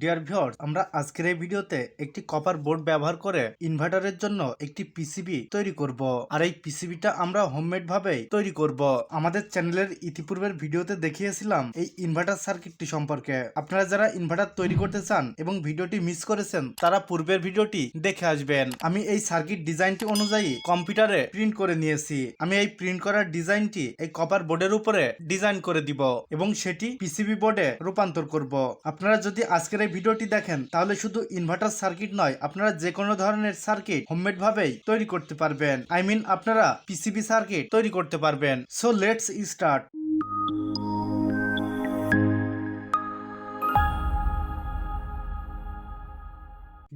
Dear viewers, আমরা আজকের এই ভিডিওতে একটি কপার বোর্ড ব্যবহার করে ইনভার্টারের জন্য একটি পিসিবি তৈরি করব। আর এই পিসিবিটা আমরা হোমমেড ভাবেই তৈরি করব। আমাদের চ্যানেলের ইতিপূর্বের ভিডিওতে দেখিয়েছিলাম এই ইনভার্টার সার্কিটটি সম্পর্কে। আপনারা যারা ইনভার্টার তৈরি করতে চান এবং ভিডিওটি মিস করেছেন তারা পূর্বের ভিডিওটি দেখে আসবেন। আমি এই সার্কিট ডিজাইনটি অনুযায়ী কম্পিউটারে প্রিন্ট করে নিয়েছি। আমি এই প্রিন্ট করার ডিজাইনটি এই কপার বোর্ডের উপরে ডিজাইন করে দিব এবং সেটি পিসিবি বোর্ডে রূপান্তর করব। আপনারা যদি আজকের এই ভিডিওটি দেখেন তাহলে শুধু ইনভার্টার সার্কিট নয়, আপনারা যে কোনো ধরনের সার্কিট হোমমেড ভাবেই তৈরি করতে পারবেন। আপনারা পিসিবি সার্কিট তৈরি করতে পারবেন। So let's start.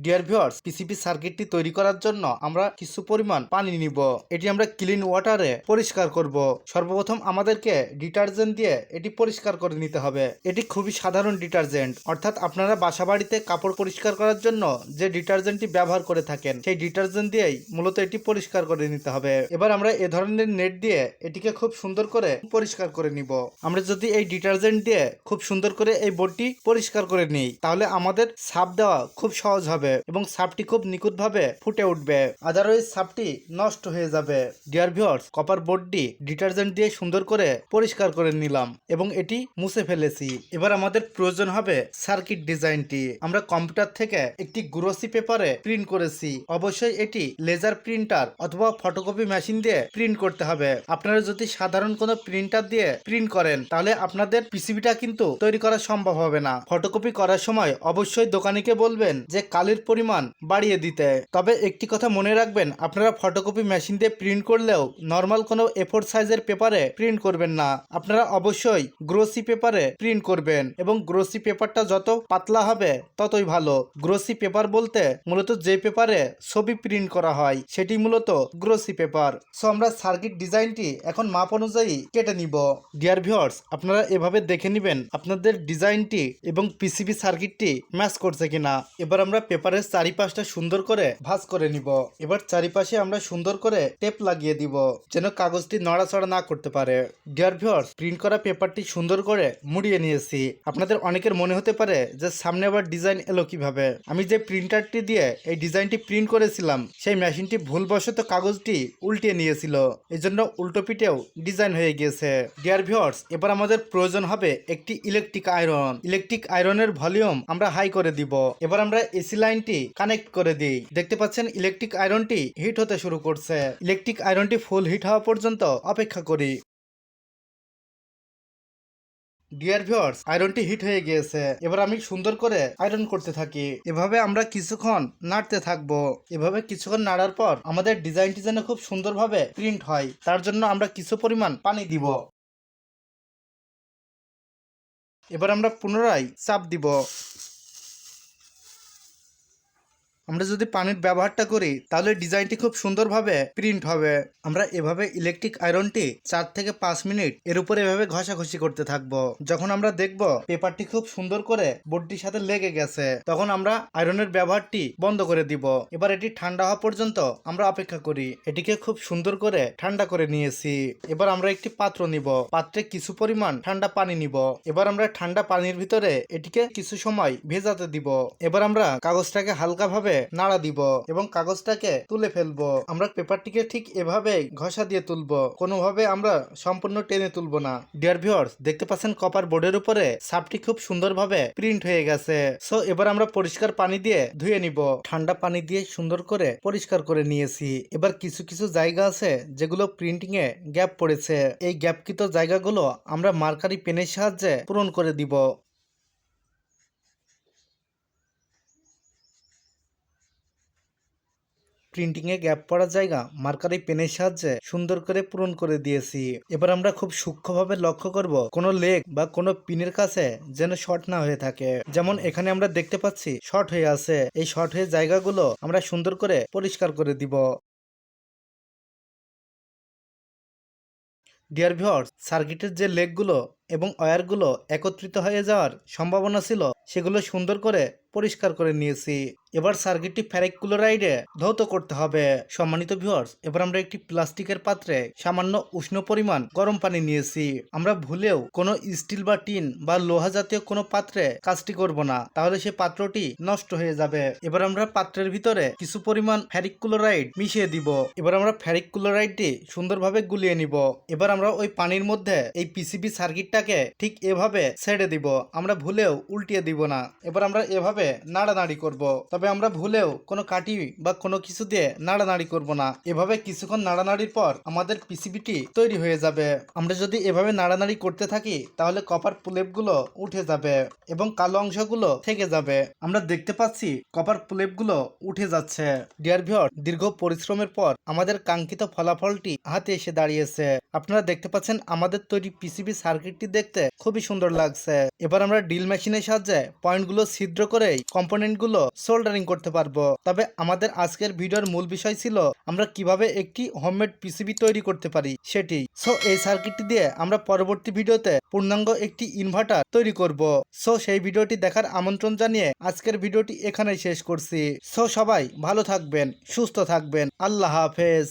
Dear viewers, PCB সার্কিটটি তৈরি করার জন্য আমরা কিছু পরিমাণ পানি নিব। এটি আমরা ক্লিন ওয়াটারে পরিষ্কার করব। সর্বপ্রথম আমাদেরকে ডিটারজেন্ট দিয়ে এটি পরিষ্কার করে নিতে হবে। এটি খুবই সাধারণ ডিটারজেন্ট, অর্থাৎ আপনারা বাসাবাড়িতে কাপড় পরিষ্কার করার জন্য যে ডিটারজেন্টটি ব্যবহার করে থাকেন সেই ডিটারজেন্ট দিয়েই মূলত এটি পরিষ্কার করে নিতে হবে। এবার আমরা এ ধরনের নেট দিয়ে এটিকে খুব সুন্দর করে পরিষ্কার করে নিব। আমরা যদি এই ডিটারজেন্ট দিয়ে খুব সুন্দর করে এই বোর্ডটি পরিষ্কার করে নিই তাহলে আমাদের সাপ দেওয়া খুব সহজ হবে এবং সাপটি খুব নিখুঁতভাবে ফুটে উঠবে। আদারওয়াইজ সাপটি নষ্ট হয়ে যাবে। ডিয়ার ভিউয়ার্স, কপার বোর্ডটি ডিটারজেন্ট দিয়ে সুন্দর করে পরিষ্কার করে নিলাম এবং এটি মুছে ফেলেছি। এবার আমাদের প্রয়োজন হবে সার্কিট ডিজাইনটি। আমরা কম্পিউটার থেকে একটি গ্লোসি পেপারে প্রিন্ট করেছি। অবশ্যই এটি লেজার প্রিন্টার অথবা ফটোকপি মেশিন দিয়ে প্রিন্ট করতে হবে। আপনারা যদি সাধারণ কোনো প্রিন্টার দিয়ে প্রিন্ট করেন তাহলে আপনাদের পিসিবিটা কিন্তু তৈরি করা সম্ভব হবে না। ফটোকপি করার সময় অবশ্যই দোকানিকে বলবেন যে কালির পরিমাণ বাড়িয়ে দিতে। তবে একটি কথা মনে রাখবেন, আপনারা ফটোকপি মেশিন দিয়ে প্রিন্ট করলেও নর্মাল কোনো এ4 সাইজের পেপারে প্রিন্ট করবেন না। আপনারা অবশ্যই গ্লোসি পেপারে প্রিন্ট করবেন এবং গ্লোসি পেপারটা যত পাতলা হবে ততই ভালো। গ্লোসি পেপার বলতে মূলত যে পেপারে ছবি প্রিন্ট করা হয় সেটি মূলত গ্লোসি পেপার। সো আমরা সার্কিট ডিজাইনটি এখন মাপ অনুযায়ী কেটে নিব। ডিয়ার ভিউয়ার্স, আপনারা এভাবে দেখে নেবেন আপনাদের ডিজাইনটি এবং পিসিবি সার্কিটটি ম্যাচ করছে কিনা। এবার আমরা পেপারের চারিপাশটা সুন্দর করে ভাঁজ করে নিব। এবার চারিপাশে আমরা সুন্দর করে টেপ লাগিয়ে দিব যেন কাগজটি নড়াচড়া না করতে পারে। ডিয়ার ভিউয়ার্স, প্রিন্ট করা পেপারটি সুন্দর করে মুড়িয়ে নিয়েছি। আপনাদের অনেকের মনে হতে পারে যে সামনে আবার ডিজাইন এলো কিভাবে। আমি যে প্রিন্টারটি দিয়ে এই ডিজাইনটি প্রিন্ট করেছিলাম সেই মেশিনটি ভুলবশত কাগজটি উল্টিয়ে নিয়েছিল, এজন্য উল্টো পিঠেও ডিজাইন হয়ে গিয়েছে। ডিয়ার ভিউয়ার্স, এবার আমাদের প্রয়োজন হবে একটি ইলেকট্রিক আয়রন। ইলেকট্রিক আয়রনের ভলিউম আমরা হাই করে দিব। এবার আমরা এসি লাইনটি কানেক্ট করে দিই। দেখতে পাচ্ছেন ইলেকট্রিক আয়রনটি হিট হতে শুরু করছে। ইলেকট্রিক আয়রনটি ফুল হিট হওয়া পর্যন্ত অপেক্ষা করি। ডিয়ার ভিউয়ার্স, আয়রনটি হিট হয়ে গিয়েছে। এবার আমি সুন্দর করে আয়রন করতে থাকি। এভাবে আমরা কিছুক্ষণ নাড়তে থাকবো। এভাবে কিছুক্ষণ নাড়ার পর আমাদের ডিজাইনটি যেন খুব সুন্দরভাবে প্রিন্ট হয় তার জন্য আমরা কিছু পরিমাণ পানি দিব। এবার আমরা পুনরায় চাপ দিব। আমরা যদি পানির ব্যবহারটা করি তাহলে ডিজাইনটি খুব সুন্দরভাবে প্রিন্ট হবে। আমরা এভাবে ইলেকট্রিক আয়রনটি 4 থেকে 5 মিনিট এর উপরে এভাবে ঘষাঘষি করতে থাকবো। যখন আমরা দেখব পেপারটি খুব সুন্দর করে বোর্ডটির সাথে লেগে গেছে তখন আমরা আয়রনের ব্যবহারটি বন্ধ করে দিব। এবার এটি ঠান্ডা হওয়া পর্যন্ত আমরা অপেক্ষা করি। এটিকে খুব সুন্দর করে ঠান্ডা করে নিয়েছি। এবার আমরা একটি পাত্র নিব। পাত্রে কিছু পরিমাণ ঠান্ডা পানি নিব। এবার আমরা ঠান্ডা পানির ভিতরে এটিকে কিছু সময় ভেজাতে দিব। এবার আমরা কাগজটাকে হালকাভাবে নাড়া দিব এবং কাগজটাকে তুলে ফেলবো। আমরা পেপারটিকে ঠিক এভাবেই ঘষা দিয়ে তুলবো, কোনোভাবে আমরা সম্পূর্ণ টেনে তুলবো না। ডিয়ার ভিউয়ার্স, দেখতে পাচ্ছেন কপার বোর্ডের উপরে সাপটি খুব সুন্দরভাবে প্রিন্ট হয়ে গেছে। সো এবার আমরা পরিষ্কার পানি দিয়ে ধুয়ে নিব। ঠান্ডা পানি দিয়ে সুন্দর করে পরিষ্কার করে নিয়েছি। এবার কিছু কিছু জায়গা আছে যেগুলো প্রিন্টিং এ গ্যাপ পড়েছে। এই গ্যাপকৃত জায়গাগুলো আমরা মার্কারি পেনের সাহায্যে পূরণ করে দিব। প্রিন্টিংয়ে গ্যাপ পড়া জায়গা মার্কারি পেনের সাহায্যে সুন্দর করে পূরণ করে দিয়েছি। এবার আমরা খুব সূক্ষ্মভাবে লক্ষ্য করব কোনো লেগ বা কোনো পিনের কাছে যেন শর্ট না হয়ে থাকে। যেমন এখানে আমরা দেখতে পাচ্ছি শর্ট হয়ে আছে। এই শর্ট হয়ে জায়গাগুলো আমরা সুন্দর করে পরিষ্কার করে দিব। ডিয়ার ভিউয়ার্স, সার্কিটের যে লেগগুলো এবং ওয়্যারগুলো একত্রিত হয়ে যাওয়ার সম্ভাবনা ছিল সেগুলো সুন্দর করে পরিষ্কার করে নিয়েছি। এবার সার্কিটটি ফেরিক ক্লোরাইডে ধৌত করতে হবে। সম্মানিত ভিউয়ার্স, এবার আমরা একটি প্লাস্টিকের পাত্রে সামান্য উষ্ণ পরিমাণ গরম পানি নিয়েছি। আমরা ভুলেও কোনো স্টিল বা টিন বা লোহা জাতীয় কোনো পাত্রে কাজটি করব না, তাহলে সে পাত্রটি নষ্ট হয়ে যাবে। এবার আমরা পাত্রের ভিতরে কিছু পরিমাণ ফেরিক ক্লোরাইড মিশিয়ে দিব। এবার আমরা ফেরিক ক্লোরাইডটি সুন্দরভাবে গুলিয়ে নিব। এবার আমরা ওই পানির মধ্যে এই পিসিবি সার্কিটটাকে ঠিক এভাবে ছেড়ে দিব, আমরা ভুলেও উল্টিয়ে দিব না। এবার আমরা এভাবে নাড়ানাড়ি করব, তবে আমরা ভুলেও কোনো কাঠি বা কোনো কিছু দিয়ে নাড়ানাড়ি করব না। এভাবে কিছুক্ষণ নাড়ানাড়ির পর আমাদের পিসিবিটি তৈরি হয়ে যাবে। আমরা যদি এভাবে নাড়ানাড়ি করতে থাকি তাহলে কপার প্রলেপগুলো উঠে যাবে এবং কালো অংশগুলো থেকে যাবে। আমরা দেখতে পাচ্ছি কপার প্রলেপগুলো উঠে যাচ্ছে। ডিয়ার ভিউয়ার, দীর্ঘ পরিশ্রমের পর আমাদের কাঙ্ক্ষিত ফলাফলটি হাতে এসে দাঁড়িয়েছে। আপনারা দেখতে পাচ্ছেন আমাদের তৈরি পিসিবি সার্কিটটি দেখতে খুবই সুন্দর লাগছে। এবার আমরা ড্রিল মেশিনের সাহায্যে পয়েন্টগুলো ছিদ্র করেই কম্পোনেন্টগুলো সোল্ডারিং করতে পারবো। তবে আমাদের আজকের ভিডিওর মূল বিষয় ছিল আমরা কিভাবে একটি হোমমেড পিসিবি তৈরি করতে পারি সেটি। সো এই সার্কিটটি দিয়ে আমরা পরবর্তী ভিডিওতে পূর্ণাঙ্গ একটি ইনভার্টার তৈরি করব। সো সেই ভিডিওটি দেখার আমন্ত্রণ জানিয়ে আজকের ভিডিওটি এখানেই শেষ করছি। সো সবাই ভালো থাকবেন, সুস্থ থাকবেন। আল্লাহ হাফেজ।